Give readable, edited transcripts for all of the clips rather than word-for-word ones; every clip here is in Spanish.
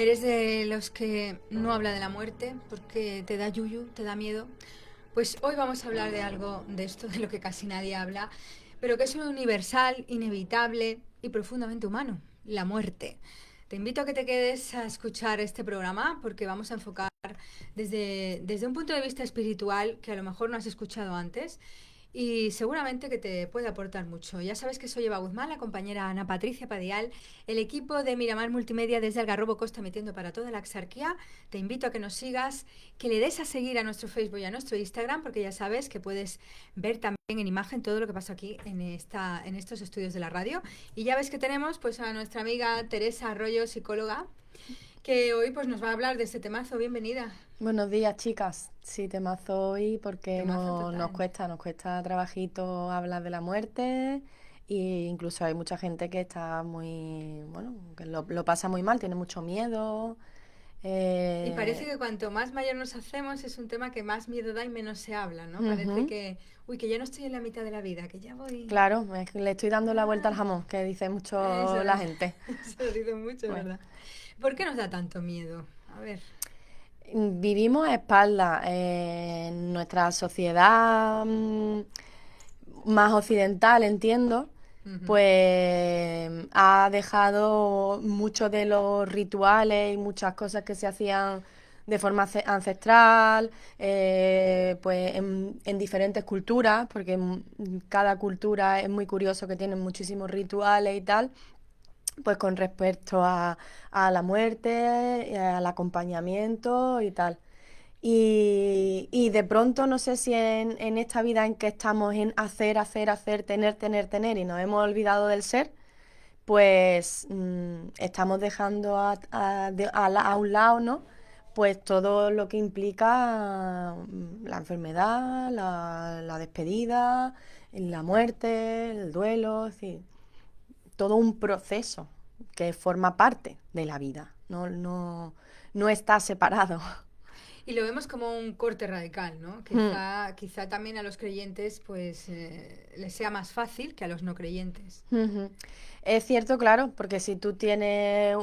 ¿Eres de los que no habla de la muerte porque te da yuyu, te da miedo? Pues hoy vamos a hablar de algo de esto, de lo que casi nadie habla, pero que es universal, inevitable y profundamente humano, la muerte. Te invito a que te quedes a escuchar este programa porque vamos a enfocar desde un punto de vista espiritual que a lo mejor no has escuchado antes y seguramente que te puede aportar mucho. Ya sabes que soy Eva Guzmán, la compañera Ana Patricia Padial, el equipo de Miramar Multimedia desde Algarrobo Costa emitiendo para toda la Axarquía. Te invito a que nos sigas, que le des a seguir a nuestro Facebook y a nuestro Instagram, porque ya sabes que puedes ver también en imagen todo lo que pasa aquí en estos estudios de la radio. Y ya ves que tenemos pues a nuestra amiga Teresa Arroyo, psicóloga, que hoy pues nos va a hablar de este temazo. Bienvenida. Buenos días, chicas. Sí, temazo hoy porque Temazo no, total. nos cuesta trabajito hablar de la muerte e incluso hay mucha gente que está muy, bueno, que lo pasa muy mal, tiene mucho miedo. Y parece eh, que cuanto más mayor nos hacemos es un tema que más miedo da y menos se habla, ¿no? Parece ujú. que, uy, que ya no estoy en la mitad de la vida, que ya voy... Claro, es que le estoy dando la vuelta al Ah, jamón, que dice eso, mucho la gente. eso lo dice mucho, es Bueno, verdad. ¿Por qué nos da tanto miedo? A ver. vivimos a espaldas en nuestra sociedad más occidental, entiendo, Ujú. pues ha dejado muchos de los rituales y muchas cosas que se hacían de forma ancestral, pues en diferentes culturas, porque cada cultura es muy curioso que tienen muchísimos rituales y tal, pues con respecto a la muerte, al acompañamiento y tal. Y de pronto, no sé si en esta vida en que estamos en hacer, hacer, hacer, tener, tener, tener y nos hemos olvidado del ser, pues estamos dejando a un lado, ¿no? Pues todo lo que implica la enfermedad, la despedida, la muerte, el duelo, es decir, todo un proceso que forma parte de la vida, no está separado. Y lo vemos como un corte radical, ¿no? Mm. Quizá también a los creyentes pues les sea más fácil que a los no creyentes. Ujú. Es cierto, claro, porque si tú tienes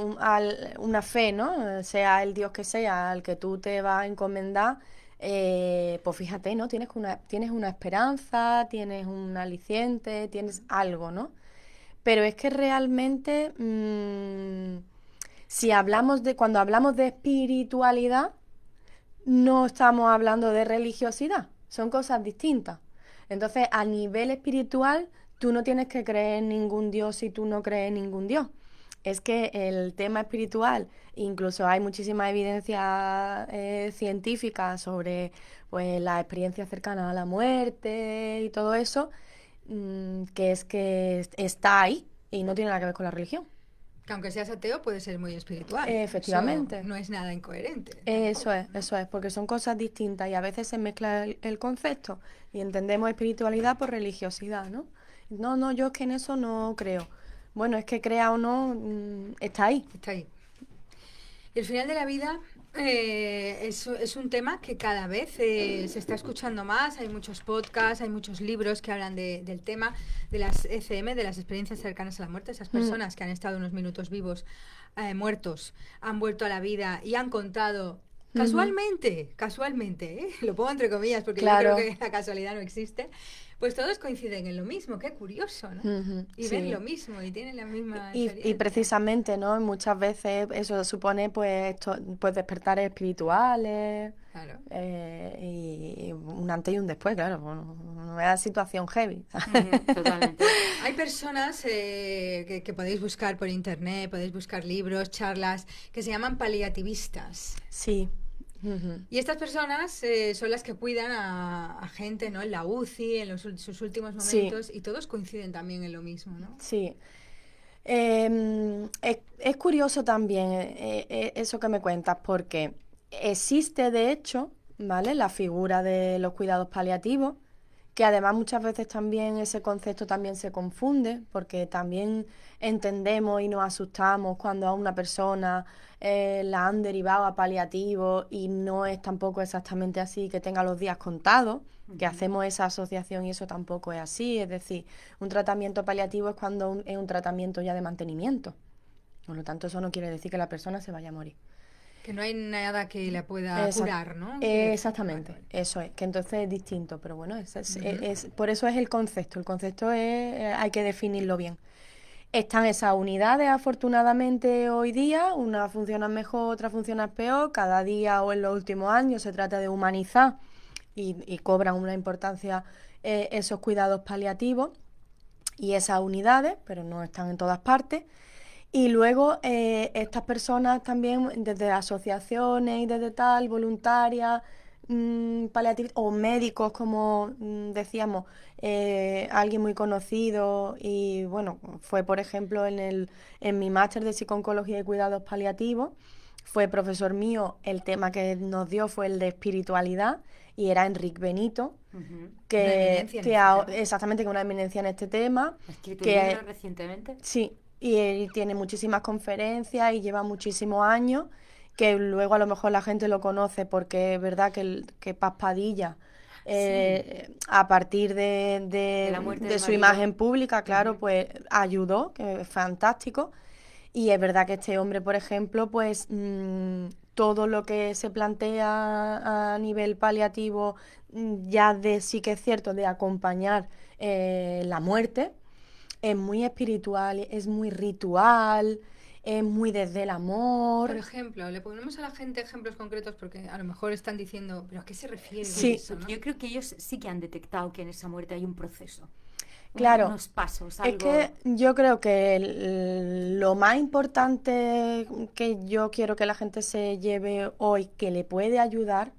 una fe, ¿no? Sea el Dios que sea al que tú te vas a encomendar, pues fíjate, ¿no? Tienes una esperanza, tienes un aliciente, tienes algo, ¿no? Pero es que realmente, si cuando hablamos de espiritualidad, no estamos hablando de religiosidad, son cosas distintas. Entonces, a nivel espiritual, tú no tienes que creer en ningún Dios si tú no crees en ningún Dios. Es que el tema espiritual, incluso hay muchísima evidencia científica sobre pues, la experiencia cercana a la muerte y todo eso, que es que está ahí y no tiene nada que ver con la religión. Que aunque seas ateo puede ser muy espiritual. Eso Efectivamente. no es nada incoherente tampoco, ¿no? Eso es, porque son cosas distintas y a veces se mezcla el concepto y entendemos espiritualidad por religiosidad, ¿no? No, no, yo es que en eso no creo. Bueno, es que crea o no, está ahí. Está ahí. Y el final de la vida es un tema que cada vez se está escuchando más. Hay muchos podcasts, hay muchos libros que hablan del tema de las ECM, de las experiencias cercanas a la muerte. Esas Mm, personas que han estado unos minutos vivos, muertos, han vuelto a la vida y han contado ujú. casualmente, lo pongo entre comillas porque yo creo Claro, que la casualidad no existe, pues todos coinciden en lo mismo. Qué curioso, ¿no? ujú, Y ven lo sí. mismo y tienen la misma Y experiencia. precisamente, ¿no? Muchas veces eso supone pues, pues despertares espirituales Claro. y un antes y un después, claro. Bueno, una situación heavy. Ujú, totalmente. Hay personas que podéis buscar por internet, podéis buscar libros, charlas, que se llaman paliativistas. Sí. Ujú. Y estas personas son las que cuidan a gente, ¿no? En la UCI, en sus últimos Sí, momentos, y todos coinciden también en lo mismo, ¿no? sí. Es curioso también eso que me cuentas, porque existe de hecho, ¿vale? La figura de los cuidados paliativos, que además muchas veces también ese concepto también se confunde, porque también entendemos y nos asustamos cuando a una persona la han derivado a paliativo y no es tampoco exactamente así, que tenga los días contados, que Ujú. hacemos esa asociación y eso tampoco es así. Es decir, un tratamiento paliativo es cuando es un tratamiento ya de mantenimiento. Por lo tanto, eso no quiere decir que la persona se vaya a morir. Que no hay nada que la pueda Exact- curar, ¿no? Exactamente, Vale. eso es, que entonces es distinto, pero bueno, Ujú. por eso es el concepto hay que definirlo bien. Están esas unidades, afortunadamente, hoy día, unas funcionan mejor, otras funcionan peor, cada día o en los últimos años se trata de humanizar y cobran una importancia esos cuidados paliativos y esas unidades, pero no están en todas partes. Y luego estas personas también desde asociaciones y desde tal, voluntarias, paliativas o médicos, como decíamos, alguien muy conocido y bueno, fue por ejemplo en mi máster de psiconcología y cuidados paliativos, fue profesor mío, el tema que nos dio fue el de espiritualidad y era Enrique Benito, Ujú. Una eminencia en este tema. exactamente, que una eminencia en este tema, ¿Ha escrito un que libro recientemente? sí, y él tiene muchísimas conferencias y lleva muchísimos años, que luego a lo mejor la gente lo conoce porque es verdad que Paz Padilla, Sí, a partir de la muerte de del su marido. imagen pública, claro, Ujú. pues ayudó, que es fantástico. Y es verdad que este hombre, por ejemplo, pues todo lo que se plantea a nivel paliativo, ya de sí que es cierto, de acompañar la muerte, es muy espiritual, es muy ritual, es muy desde el Por amor. ejemplo, le ponemos a la gente ejemplos concretos porque a lo mejor están diciendo, ¿pero a qué se refiere con Sí, Sí, eso, porque no? yo creo que ellos sí que han detectado que en esa muerte hay un proceso, claro. unos pasos, Es algo. que yo creo que lo más importante que yo quiero que la gente se lleve hoy, que le puede ayudar,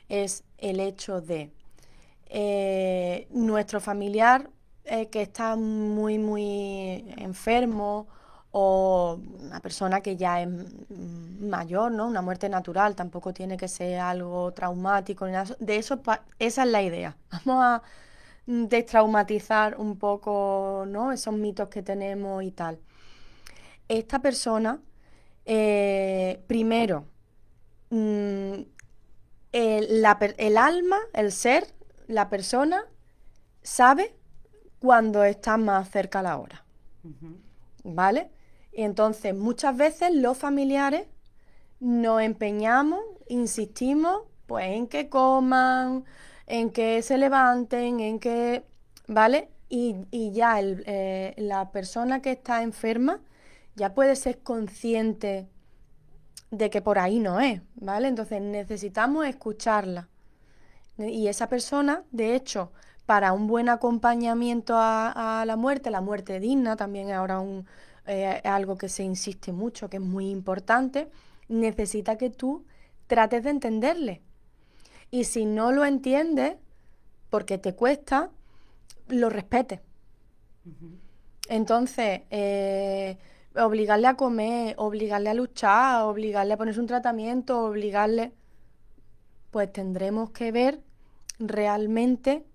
es el hecho de nuestro familiar que está muy, muy enfermo o una persona que ya es mayor, ¿no? Una muerte natural, tampoco tiene que ser algo traumático ni nada. De eso, esa es la idea. Vamos a destraumatizar un poco, ¿no? Esos mitos que tenemos y tal. Esta persona, primero, mm, el alma, el ser, la persona, sabe cuando está más cerca la hora, Ujú. ¿vale? Y entonces, muchas veces los familiares nos empeñamos, insistimos, pues en que coman, en que se levanten, en que, ¿vale? Y ya la persona que está enferma ya puede ser consciente de que por ahí no es, ¿vale? Entonces necesitamos escucharla. Y esa persona, de hecho, para un buen acompañamiento a la muerte digna, también es ahora algo que se insiste mucho, que es muy importante, necesita que tú trates de entenderle. Y si no lo entiendes, porque te cuesta, lo respetes. Ujú. Entonces, obligarle a comer, obligarle a luchar, obligarle a ponerse un tratamiento, obligarle, pues tendremos que ver realmente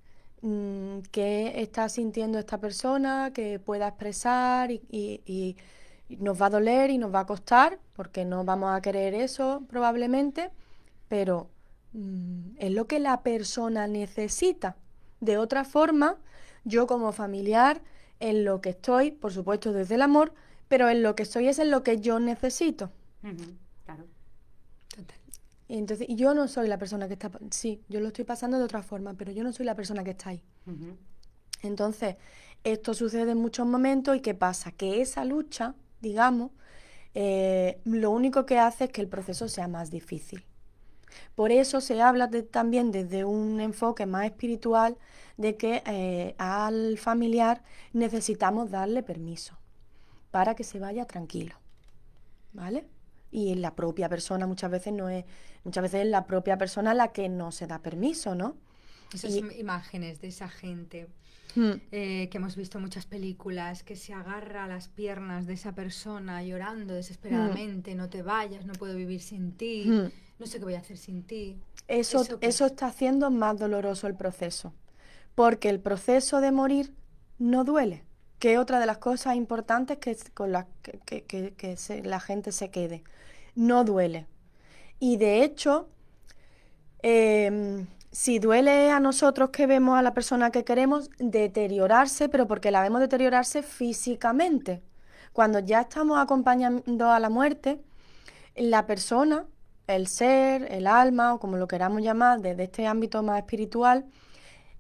qué está sintiendo esta persona, que pueda expresar y nos va a doler y nos va a costar, porque no vamos a querer eso probablemente, pero es lo que la persona necesita. De otra forma, yo como familiar, en lo que estoy, por supuesto desde el amor, pero en lo que estoy es en lo que yo necesito. Ujú. Claro. Total. Y entonces, y yo no soy la persona que está, sí, yo lo estoy pasando de otra forma, pero yo no soy la persona que está ahí. Ujú. Entonces, esto sucede en muchos momentos y ¿qué pasa? Que esa lucha, digamos, lo único que hace es que el proceso sea más difícil. Por eso se habla también desde un enfoque más espiritual de que al familiar necesitamos darle permiso para que se vaya tranquilo, ¿vale? Y la propia persona muchas veces es la propia persona la que no se da permiso, ¿no? Esas Y imágenes de esa gente mm, que hemos visto en muchas películas, que se agarra a las piernas de esa persona llorando mm, desesperadamente, no te vayas, no puedo vivir sin ti, mm. no sé qué voy a hacer sin ti. Eso, ¿Eso qué eso es? está haciendo más doloroso el proceso, porque el proceso de morir no duele, que es otra de las cosas importantes con las que la gente se quede. No duele. Y de hecho, si duele a nosotros que vemos a la persona que queremos deteriorarse, pero porque la vemos deteriorarse físicamente. Cuando ya estamos acompañando a la muerte, la persona el ser, el alma, o como lo queramos llamar, desde este ámbito más espiritual,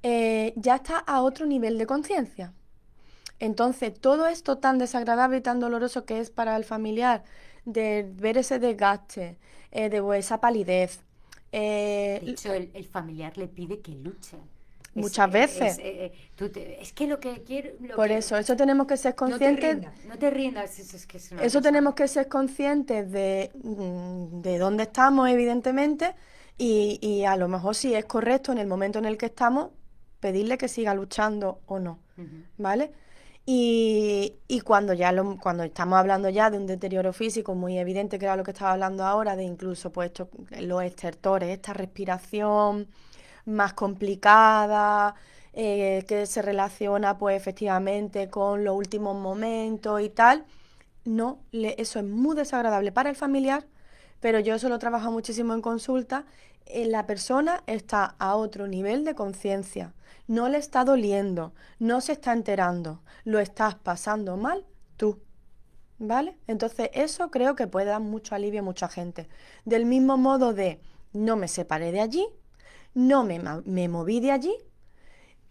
ya está a otro nivel de conciencia. Entonces, todo esto tan desagradable y tan doloroso que es para el familiar, de ver ese desgaste, de esa palidez, De eh, hecho, el familiar le pide que luche. muchas veces. Es que lo que quiero, Por eso tenemos que ser No te conscientes. rindas. no te rindas, es que es una Eso cosa. tenemos que ser conscientes de dónde estamos, evidentemente, y a lo mejor si es correcto en el momento en el que estamos, pedirle que siga luchando o no, Ujú. ¿vale? Y cuando estamos hablando ya de un deterioro físico muy evidente, que era lo que estaba hablando ahora, de incluso pues los estertores, esta respiración más complicada, que se relaciona pues efectivamente con los últimos momentos y tal. No, eso es muy desagradable para el familiar, pero yo eso lo trabajo muchísimo en consulta. La persona está a otro nivel de conciencia, no le está doliendo, no se está enterando, lo estás pasando mal tú, ¿vale? Entonces eso creo que puede dar mucho alivio a mucha gente. Del mismo modo de no me separé de allí, no me moví de allí,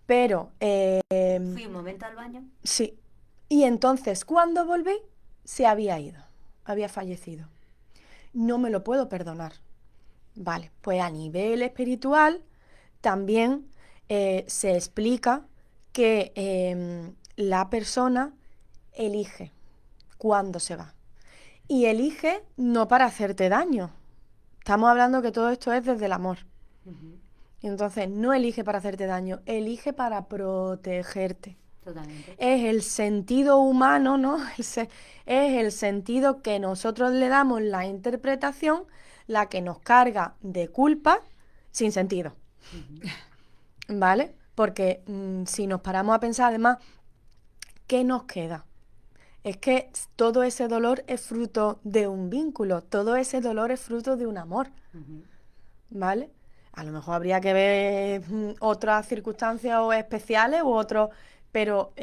pero Fui un momento al baño. sí. Y entonces cuando volví, se había ido, había fallecido. No me lo puedo perdonar. Vale, pues a nivel espiritual también se explica que la persona elige cuándo se va. Y elige no para hacerte daño. Estamos hablando que todo esto es desde el amor. Ujú. Entonces, no elige para hacerte daño, elige para protegerte. Totalmente. Es el sentido humano, ¿no? Es el sentido que nosotros le damos la interpretación, la que nos carga de culpa sin sentido, ¿vale? Porque si nos paramos a pensar, además, ¿qué nos queda? Es que todo ese dolor es fruto de un vínculo, todo ese dolor es fruto de un amor, Ujú. ¿vale? A lo mejor habría que ver otras circunstancias o especiales u otros, pero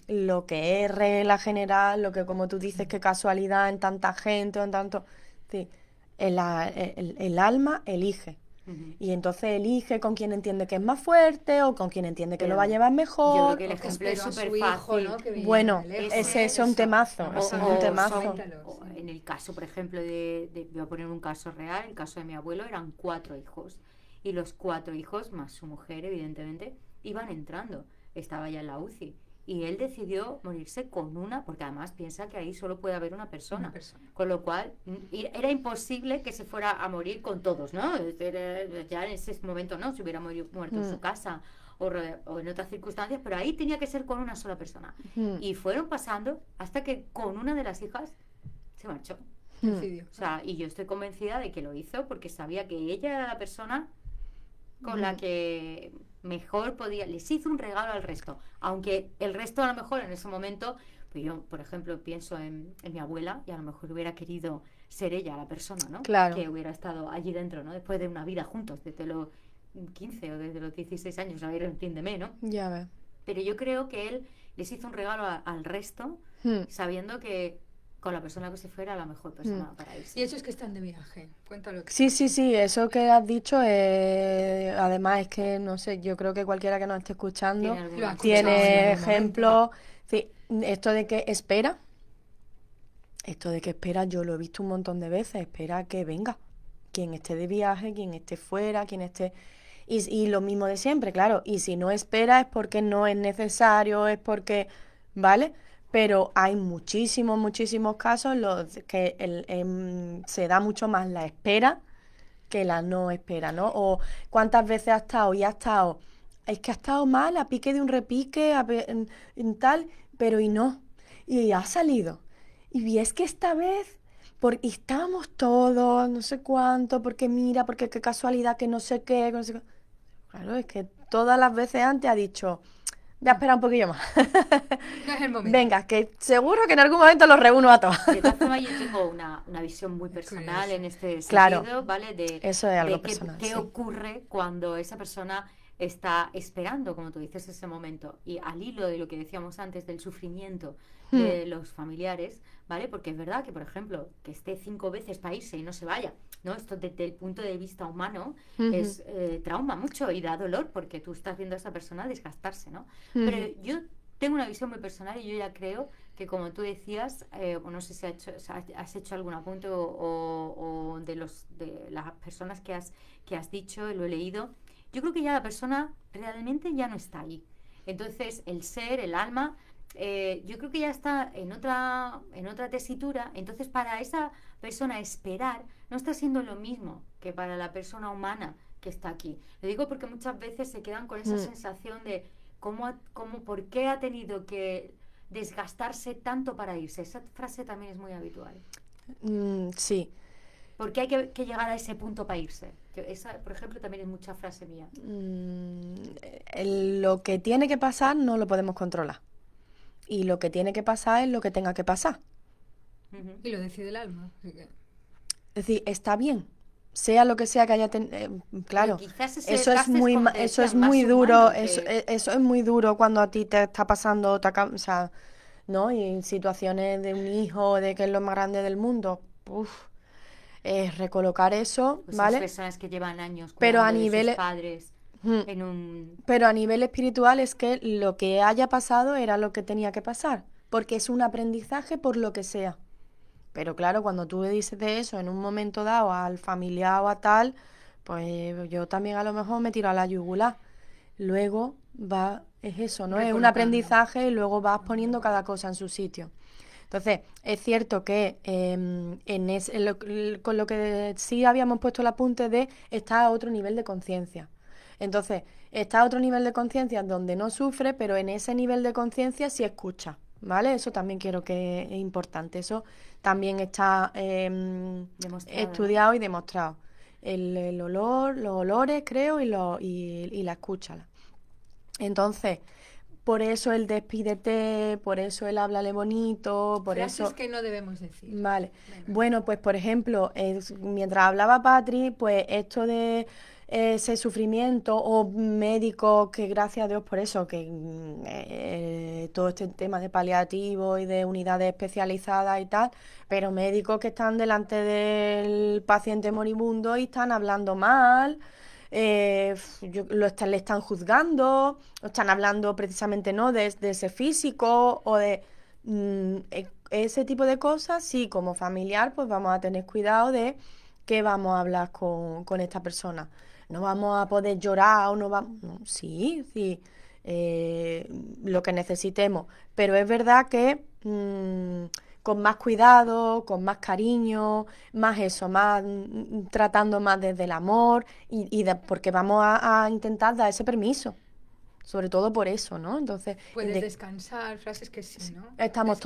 lo que es regla general, lo que como tú dices, que casualidad en tanta gente o en tanto... Sí, el alma elige. Ujú. Y entonces elige con quien entiende que es más fuerte o con quien entiende que lo Pero va a llevar yo creo mejor. que el O que ejemplo es esperó a su súper hijo, fácil. ¿no? Que viniera Bueno, de lejos. ese es un temazo, Vamos ese a es un ver, temazo. coméntalo, O sí. en el caso, por ejemplo, voy a poner un caso real, el caso de mi abuelo, eran 4 hijos. Y los 4 hijos, más su mujer, evidentemente, iban entrando. Estaba ya en la UCI. Y él decidió morirse con una, porque además piensa que ahí solo puede haber una persona. Una persona. Con lo cual, era imposible que se fuera a morir con todos, ¿no? Ya en ese momento no, se hubiera muerto en su casa o en otras circunstancias, pero ahí tenía que ser con una sola persona. Y fueron pasando hasta que con una de las hijas se marchó. Decidió. O sea, y yo estoy convencida de que lo hizo porque sabía que ella era la persona con la que mejor podía, les hizo un regalo al resto, aunque el resto a lo mejor en ese momento, pues yo por ejemplo pienso en mi abuela y a lo mejor hubiera querido ser ella la persona, ¿no? Claro. Que hubiera estado allí dentro, ¿no? Después de una vida juntos, desde los 15 o desde los 16 años, a ver, entiéndeme, ¿no? Ya ves. Pero yo creo que él les hizo un regalo al resto, sabiendo que con la persona que se fuera la mejor persona para irse. Y eso es que están de viaje. Cuéntalo. Sí, sí, sí, eso que has dicho, además es que, no sé, yo creo que cualquiera que nos esté escuchando Tiene Lo ha alguna escuchado en tiene algún ejemplos. Sí, esto de que espera, yo lo he visto un montón de veces, espera que venga, quien esté de viaje, quien esté fuera, quien esté... Y lo mismo de siempre, claro, y si no espera es porque no es necesario, es porque, ¿vale? Pero hay muchísimos, muchísimos casos en los que se da mucho más la espera que la no espera, ¿no? O cuántas veces ha estado y ha estado, es que ha estado mal, a pique de un repique, en tal, pero y no, y ha salido. Y es que esta vez, y estábamos todos, no sé cuánto, porque mira, porque qué casualidad, que no sé qué, que no sé qué. Claro, es que todas las veces antes ha dicho, voy a esperar un poquillo más. No es el momento. Venga, que seguro que en algún momento los reúno a todos. De todas formas, yo tengo una visión muy personal curioso. en este Claro. sentido, ¿vale? Eso es algo de personal, qué sí. ocurre cuando esa persona está esperando, como tú dices, ese momento. Y al hilo de lo que decíamos antes del sufrimiento de los familiares, ¿vale? Porque es verdad que, por ejemplo, que esté 5 veces para irse y no se vaya, ¿no? Esto desde el punto de vista humano Ujú, es trauma mucho y da dolor porque tú estás viendo a esa persona desgastarse, ¿no? Pero ujú. yo tengo una visión muy personal y yo ya creo que como tú decías, o no sé si has hecho algún apunte o de las personas que has dicho, lo he leído, yo creo que ya la persona realmente ya no está ahí. Entonces el ser, el alma, yo creo que ya está en otra tesitura. Entonces para esa persona esperar no está siendo lo mismo que para la persona humana que está aquí. Lo digo porque muchas veces se quedan con esa Mm, sensación de por qué ha tenido que desgastarse tanto para irse. Esa frase también es muy habitual. sí. ¿Por qué hay que llegar a ese punto para irse? Esa, por ejemplo, también es mucha frase mía. Lo que tiene que pasar no lo podemos controlar. Y lo que tiene que pasar es lo que tenga que pasar. Ujú. Y lo decide el alma. Así que, Es decir, está bien, sea lo que sea que haya Pero claro, quizás ese eso es caso es, muy, como te eso decía, es muy más duro, humano que... eso es muy duro cuando a ti te está pasando, o sea, ¿no? Y en situaciones de un hijo, de que es lo más grande del mundo, uf, recolocar eso, Pues esas ¿vale? personas que llevan años Pero a cuidando de sus nivel, padres mm, en un... pero a nivel espiritual es que lo que haya pasado era lo que tenía que pasar, porque es un aprendizaje por lo que sea. Pero claro, cuando tú le dices de eso en un momento dado al familiar o a tal, pues yo también a lo mejor me tiro a la yugular. Luego es eso, ¿no? Es un recolocando. aprendizaje y luego vas poniendo cada cosa en su sitio. Entonces, es cierto que con lo que sí habíamos puesto el apunte de está a otro nivel de conciencia. Entonces, está a otro nivel de conciencia donde no sufre, pero en ese nivel de conciencia sí escucha, ¿vale? Eso también quiero que es importante. Eso también está Demostrado, ¿no? estudiado y demostrado. El olor, los olores, creo, y la escucha. Entonces, por eso el despídete, por eso el háblale bonito, por Frases eso... que no debemos decir. Vale. Venga. Bueno, pues por ejemplo, mientras hablaba Patri, pues esto de ese sufrimiento o médicos que gracias a Dios por eso, que todo este tema de paliativo y de unidades especializadas y tal, pero médicos que están delante del paciente moribundo y están hablando mal, le están juzgando, o están hablando precisamente no de ese físico o de ese tipo de cosas, sí, como familiar, pues vamos a tener cuidado de qué vamos a hablar con esta persona. No vamos a poder llorar o no vamos... no, sí, sí, lo que necesitemos. Pero es verdad que con más cuidado, con más cariño, más eso, más tratando más desde el amor porque vamos a intentar dar ese permiso. Sobre todo por eso, ¿no? Entonces, Puedes descansar, frases que sí, ¿no? Descansa, estamos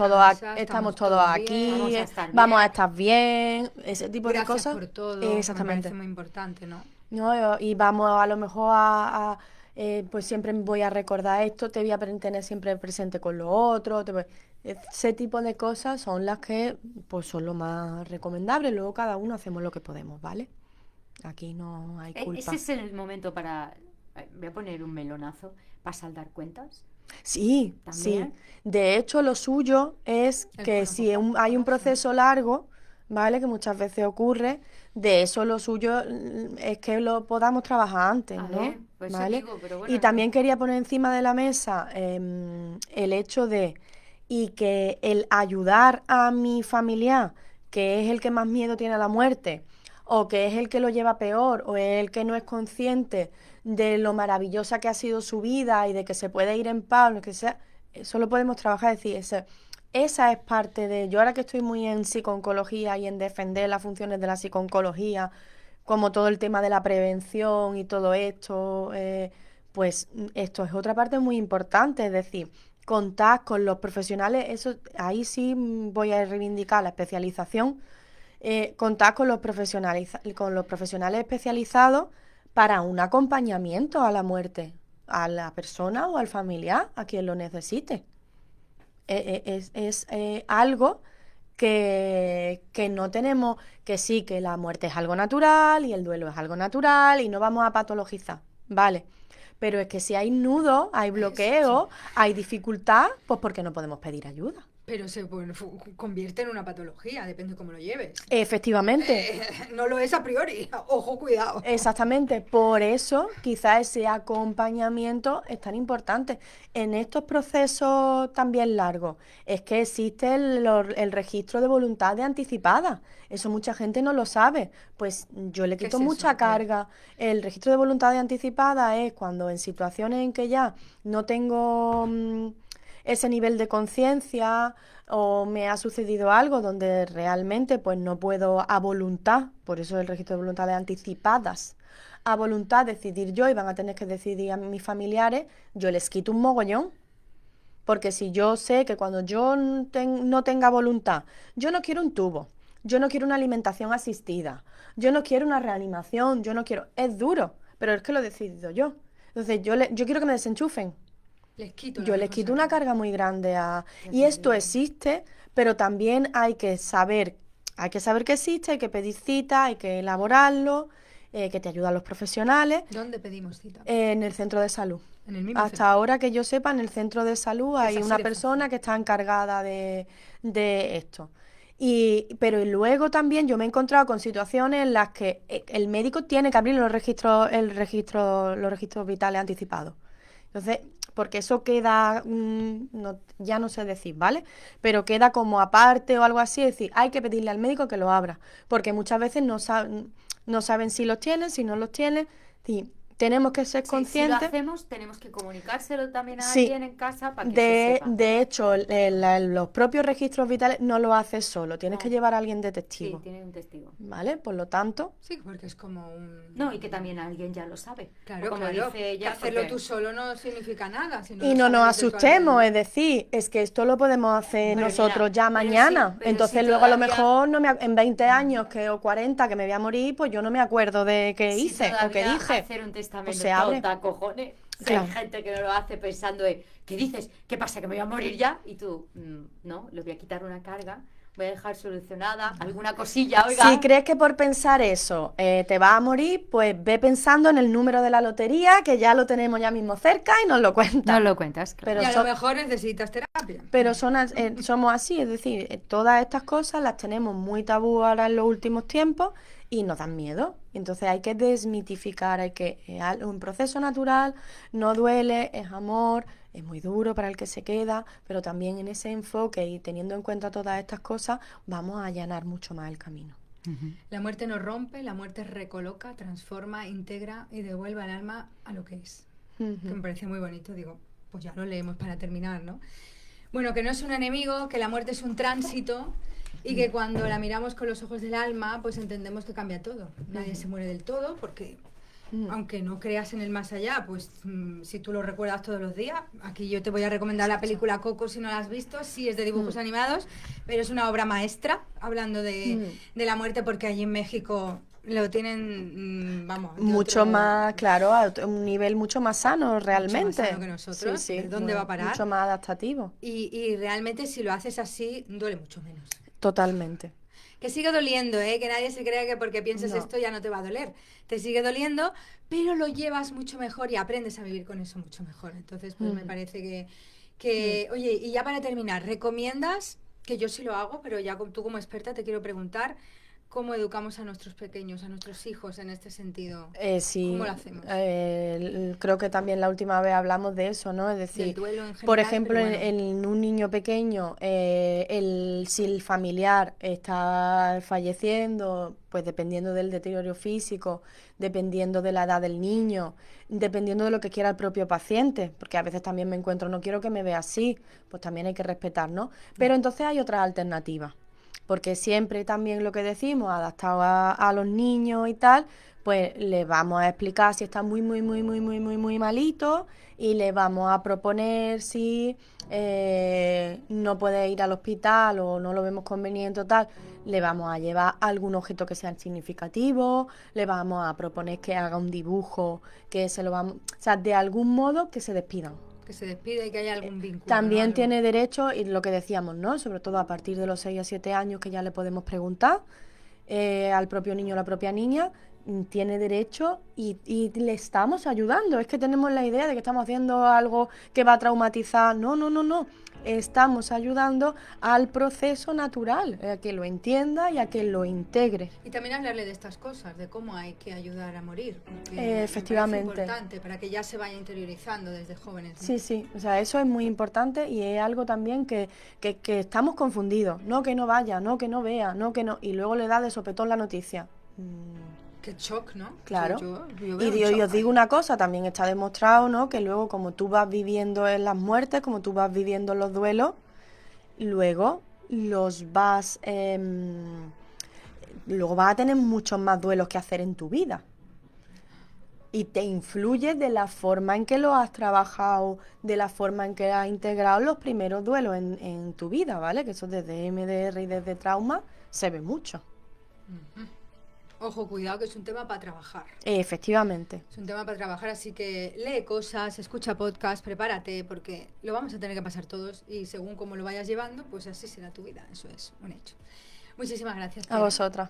estamos todos todos aquí, Vamos a bien. estar vamos a bien. estar bien, ese tipo de Gracias cosas. por todo, que me parece Exactamente. muy importante, ¿no? ¿No? Y vamos a lo mejor pues siempre voy a recordar esto, te voy a tener siempre presente con lo otro. Ese tipo de cosas son las que pues son lo más recomendables. Luego cada uno hacemos lo que podemos, ¿vale? Aquí no hay Ese culpa. es el momento para... Voy a poner un melonazo para saldar cuentas. Sí, sí. También. De hecho, lo suyo es El que si hay un Ho'oponopono, sí. proceso largo, ¿vale? Que muchas veces ocurre, de eso lo suyo es que lo podamos trabajar antes, A ¿no? ver, pues eso ¿Vale? digo, pero Y bueno, no. también quería poner encima de la mesa el hecho y que el ayudar a mi familiar, que es el que más miedo tiene a la muerte, o que es el que lo lleva peor, o es el que no es consciente de lo maravillosa que ha sido su vida y de que se puede ir en paz, lo que sea, eso lo podemos trabajar, es decir, esa es parte de, yo ahora que estoy muy en psicooncología y en defender las funciones de la psicooncología, como todo el tema de la prevención y todo esto, pues esto es otra parte muy importante, es decir, contar con los profesionales, eso ahí sí voy a reivindicar la especialización, contar con los profesionales especializados para un acompañamiento a la muerte, a la persona o al familiar, a quien lo necesite. Es algo que no tenemos, que sí, que la muerte es algo natural y el duelo es algo natural y no vamos a patologizar, ¿vale? Pero es que si hay nudos, hay Eso. bloqueo, hay dificultad, pues porque no podemos pedir ayuda. Pero se convierte en una patología, depende de cómo lo lleves. Efectivamente. No lo es a priori, ojo, cuidado. Exactamente, por eso quizás ese acompañamiento es tan importante. En estos procesos también largos, es que existe el registro de voluntad de anticipada. Eso mucha gente no lo sabe. Pues yo le ¿Qué quito es eso? mucha carga. El registro de voluntad de anticipada es cuando en situaciones en que ya no tengo ese nivel de conciencia o me ha sucedido algo donde realmente pues no puedo a voluntad, por eso el registro de voluntades anticipadas, a voluntad decidir yo y van a tener que decidir a mis familiares, yo les quito un mogollón. Porque si yo sé que cuando yo no tenga voluntad, yo no quiero un tubo, yo no quiero una alimentación asistida, yo no quiero una reanimación, yo no quiero... Es duro, pero es que lo he decidido yo. Entonces yo quiero que me desenchufen. Les quito la Yo les quito una carga muy grande a... Ya Y te esto digo. existe, pero también hay que saber que existe, hay que pedir cita, hay que elaborarlo, que te ayudan los profesionales, ¿Dónde pedimos cita? en el centro de salud. En el mismo Hasta centro. ahora que yo sepa, en el centro de salud Es hay así una de persona fácil. que está encargada de esto. Pero luego también yo me he encontrado con situaciones en las que el médico tiene que abrir los registros vitales anticipados. Entonces, porque eso queda, ya no sé decir, ¿vale? Pero queda como aparte o algo así, es decir, hay que pedirle al médico que lo abra, porque muchas veces no saben si los tienen, si no los tienen. Sí, tenemos que ser Sí, si lo conscientes. hacemos, tenemos que comunicárselo también a Sí, alguien en casa para que se sepa. de hecho, los propios registros vitales no lo haces solo, tienes que No. llevar a alguien de Sí, testigo, tiene un testigo. ¿vale? Por lo tanto, Sí, porque es como un... No, y que también alguien ya lo sabe. Claro, O como claro. dice Que ella, hacerlo porque- tú solo no significa nada. Si y lo no nos saben los de tu asustemos, alrededor. es decir, es que esto lo podemos hacer Pero nosotros mira, ya pero mañana. sí, pero Entonces sí luego a lo todavía- mejor en 20 años o 40 que me voy a morir, pues yo no me acuerdo de qué Si hice o qué todavía dije. hacer un testamento se abre. tonta, cojones. Si Claro. hay gente que no lo hace pensando en, ¿qué dices? ¿Qué pasa? ¿Que me voy a morir ya? Y tú, no, le voy a quitar una carga, voy a dejar solucionada alguna cosilla, oiga. Si crees que por pensar eso te vas a morir, pues ve pensando en el número de la lotería, que ya lo tenemos ya mismo cerca y nos lo cuentas. No lo cuentas, claro. Pero Y a son- lo mejor necesitas terapia. Pero somos así, es decir, todas estas cosas las tenemos muy tabú ahora en los últimos tiempos y nos dan miedo. Entonces hay que desmitificar, es un proceso natural, no duele, es amor, es muy duro para el que se queda, pero también en ese enfoque y teniendo en cuenta todas estas cosas, vamos a allanar mucho más el camino. La muerte no rompe, la muerte recoloca, transforma, integra y devuelve al alma a lo que es. Que me parece muy bonito, digo, pues ya lo leemos para terminar, ¿no? Bueno, que no es un enemigo, que la muerte es un tránsito y que cuando la miramos con los ojos del alma, pues entendemos que cambia todo. Nadie se muere del todo porque, aunque no creas en el más allá, pues si tú lo recuerdas todos los días, aquí yo te voy a recomendar la película Coco si no la has visto, sí es de dibujos animados, pero es una obra maestra hablando de la muerte porque allí en México lo tienen, vamos, de Mucho otro- más, claro, a un nivel mucho más sano mucho más realmente. sano que nosotros. Sí, sí, ¿De dónde va a parar? Mucho más adaptativo, Y realmente si lo haces así, duele mucho menos. totalmente. Que sigue doliendo, ¿eh? Que nadie se crea que porque pienses No. esto ya no te va a doler. Te sigue doliendo, pero lo llevas mucho mejor y aprendes a vivir con eso mucho mejor. Entonces, pues me parece que oye, y ya para terminar, ¿recomiendas, que yo sí lo hago, pero ya tú como experta te quiero preguntar, cómo educamos a nuestros pequeños, a nuestros hijos en este sentido? Sí, ¿Cómo lo hacemos? Creo que también la última vez hablamos de eso, ¿no? Es Del decir, duelo en general, por ejemplo, pero bueno. en un niño pequeño, si el familiar está falleciendo, pues dependiendo del deterioro físico, dependiendo de la edad del niño, dependiendo de lo que quiera el propio paciente, porque a veces también me encuentro, no quiero que me vea así, pues también hay que respetar, ¿no? Pero entonces hay otras alternativas. Porque siempre también lo que decimos, adaptado a los niños y tal, pues le vamos a explicar si está muy, muy, muy, muy, muy, muy, muy malito y le vamos a proponer si no puede ir al hospital o no lo vemos conveniente o tal, le vamos a llevar algún objeto que sea significativo, le vamos a proponer que haga un dibujo, que se lo vamos... O sea, de algún modo que se despidan. Que se despida y que haya algún vínculo. También ¿no? tiene derecho, y lo que decíamos, ¿no? Sobre todo a partir de los 6 a 7 años que ya le podemos preguntar al propio niño o la propia niña, tiene derecho y le estamos ayudando. Es que tenemos la idea de que estamos haciendo algo que va a traumatizar. No, no, no, no. Estamos ayudando al proceso natural, a que lo entienda y a que lo integre. Y también hablarle de estas cosas, de cómo hay que ayudar a morir. Porque Efectivamente. Me parece importante para que ya se vaya interiorizando desde jóvenes, ¿no? Sí, sí, o sea, eso es muy importante y es algo también que estamos confundidos. No que no vaya, no que no vea, no que no. Y luego le da de sopetón la noticia. Qué shock, ¿no? Claro. Yo veo Y un os shock digo ahí. una cosa, también está demostrado, ¿no? Que luego como tú vas viviendo en las muertes, como tú vas viviendo los duelos, luego luego vas a tener muchos más duelos que hacer en tu vida. Y te influye de la forma en que lo has trabajado, de la forma en que has integrado los primeros duelos en tu vida, ¿vale? Que eso desde MDR y desde trauma se ve mucho. Ojo, cuidado, que es un tema para trabajar. Efectivamente. Es un tema para trabajar, así que lee cosas, escucha podcast, prepárate, porque lo vamos a tener que pasar todos y según cómo lo vayas llevando, pues así será tu vida. Eso es un hecho. Muchísimas gracias. A vosotras.